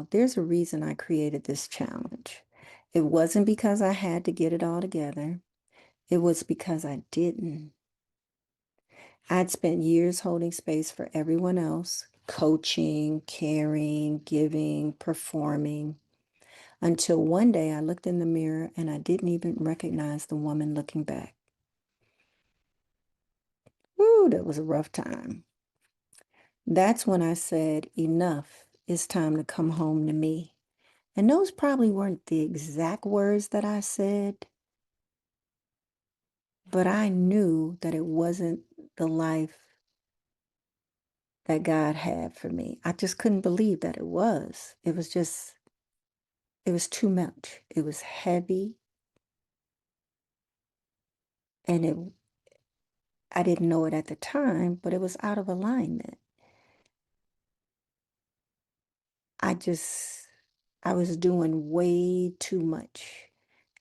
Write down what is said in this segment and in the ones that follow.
y'all, there's a reason I created this challenge. It wasn't because I had to get it all together. It was because I didn't. I'd spent years holding space for everyone else, coaching, caring, giving, performing, until one day I looked in the mirror and I didn't even recognize the woman looking back. Woo, that was a rough time. That's when I said, enough, it's time to come home to me. And those probably weren't the exact words that I said, but I knew that it wasn't the life that God had for me. I just couldn't believe that it was. It was too much. It was heavy, and I didn't know it at the time, but it was out of alignment. I just, I was doing way too much,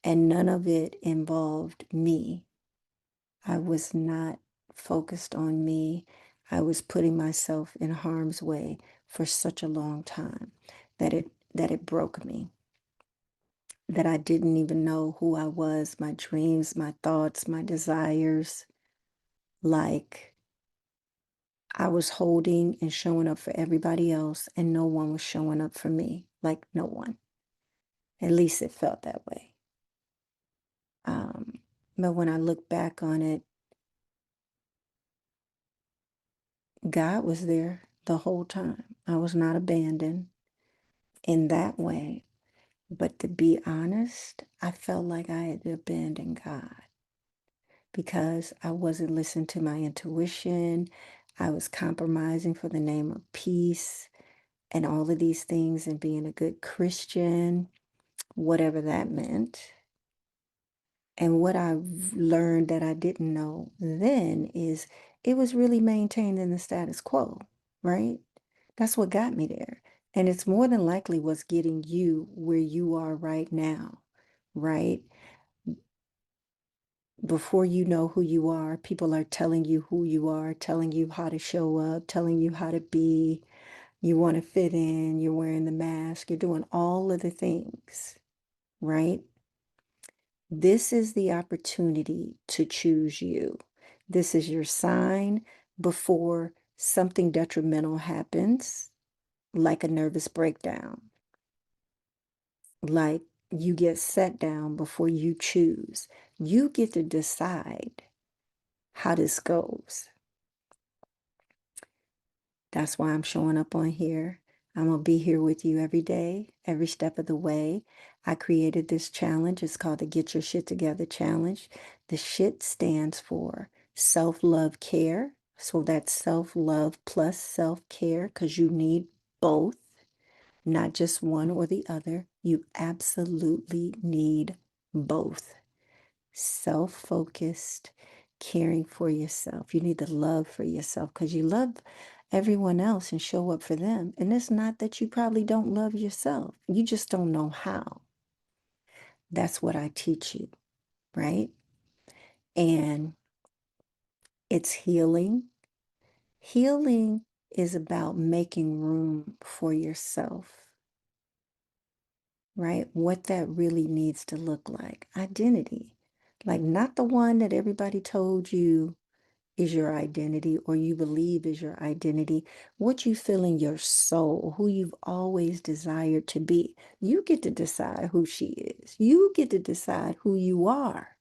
and none of it involved me. I was not focused on me. I was putting myself in harm's way for such a long time that it broke me. That I didn't even know who I was, my dreams, my thoughts, my desires. Like I was holding and showing up for everybody else, and no one was showing up for me. Like no one. At least it felt that way. Um, but when I look back on it, God was there the whole time. I was not abandoned in that way. But to be honest, I felt like I had abandoned God because I wasn't listening to my intuition. I was compromising for the name of peace and all of these things and being a good Christian, whatever that meant. And what I've learned that I didn't know then is it was really maintaining the status quo, right? That's what got me there. And it's more than likely what's getting you where you are right now, right? Before you know who you are, people are telling you who you are, telling you how to show up, telling you how to be. You want to fit in, you're wearing the mask, you're doing all of the things, right? This is the opportunity to choose you. This is your sign before something detrimental happens, like a nervous breakdown, like you get set down before you choose. You get to decide how this goes. That's why I'm showing up on here. I'm going to be here with you every day, every step of the way. I created this challenge. It's called the Get Your Shit Together Challenge. The shit stands for self-love care. So that's self-love plus self-care because you need both, not just one or the other. You absolutely need both. Self-focused, caring for yourself. You need the love for yourself because you love everyone else and show up for them. And it's not that you probably don't love yourself. You just don't know how. That's what I teach you, right? And it's healing. Healing is about making room for yourself, right? What that really needs to look like. Identity. Like not the one that everybody told you is your identity or you believe is your identity, what you feel in your soul, who you've always desired to be. You get to decide who she is. You get to decide who you are,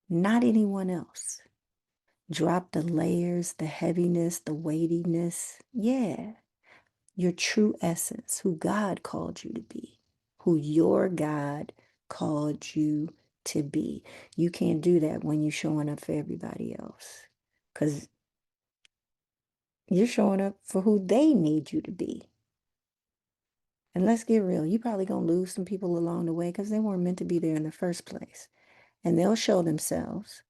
not anyone else. Drop the layers, the heaviness, the weightiness. Yeah, your true essence, who God called you to be, who your God called you to be. You can't do that when you're showing up for everybody else because you're showing up for who they need you to be. And let's get real, you probably gonna lose some people along the way because they weren't meant to be there in the first place. And they'll show themselves,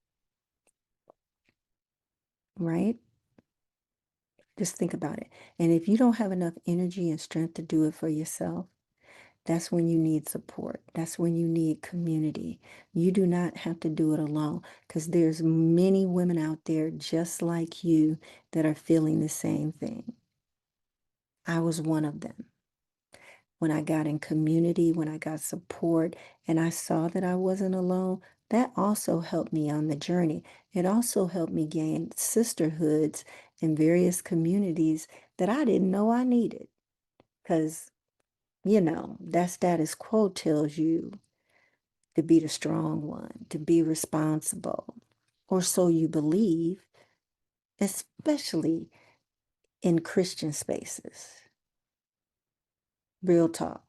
right? Just think about it. And if you don't have enough energy and strength to do it for yourself, that's when you need support. That's when you need community. You do not have to do it alone because there's many women out there just like you that are feeling the same thing. I was one of them. when I got in community, when I got support, and I saw that I wasn't alone, that also helped me on the journey. It also helped me gain sisterhoods in various communities that I didn't know I needed. Because, that status quo tells you to be the strong one, to be responsible, or so you believe, especially in Christian spaces. Real talk.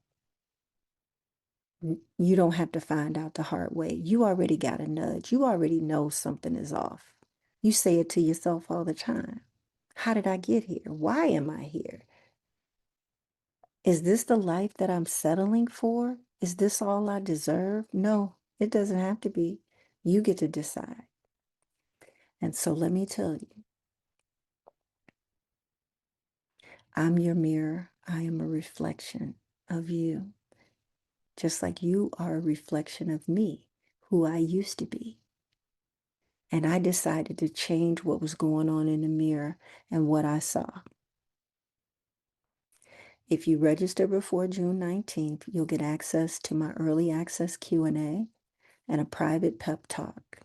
You don't have to find out the hard way. You already got a nudge. You already know something is off. You say it to yourself all the time. How did I get here? Why am I here? Is this the life that I'm settling for? Is this all I deserve? No, it doesn't have to be. You get to decide. And so let me tell you, I'm your mirror. I am a reflection of you, just like you are a reflection of me, who I used to be. And I decided to change what was going on in the mirror and what I saw. If you register before June 19th, you'll get access to my early access Q&A and a private pep talk.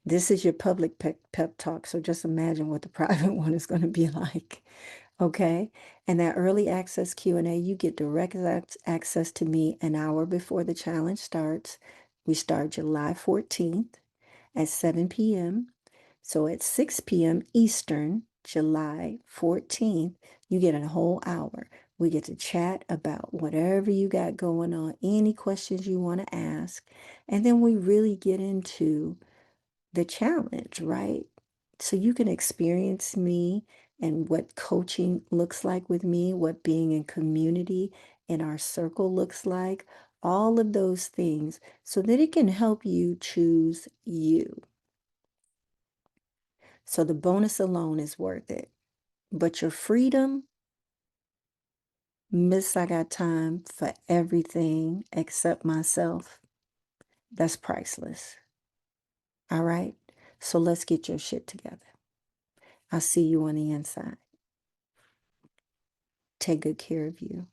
This is your public pep talk, so just imagine what the private one is going to be like. Okay? And that early access Q&A, you get direct access to me an hour before the challenge starts. We start July 14th at 7 p.m. So at 6 p.m. Eastern, July 14th, you get a whole hour. We get to chat about whatever you got going on, any questions you want to ask. And then we really get into the challenge, right? So you can experience me and what coaching looks like with me, what being in community in our circle looks like, all of those things, so that it can help you choose you. So the bonus alone is worth it. But your freedom, Miss, I got time for everything except myself. That's priceless. All right? So let's get your shit together. I'll see you on the inside. Take good care of you.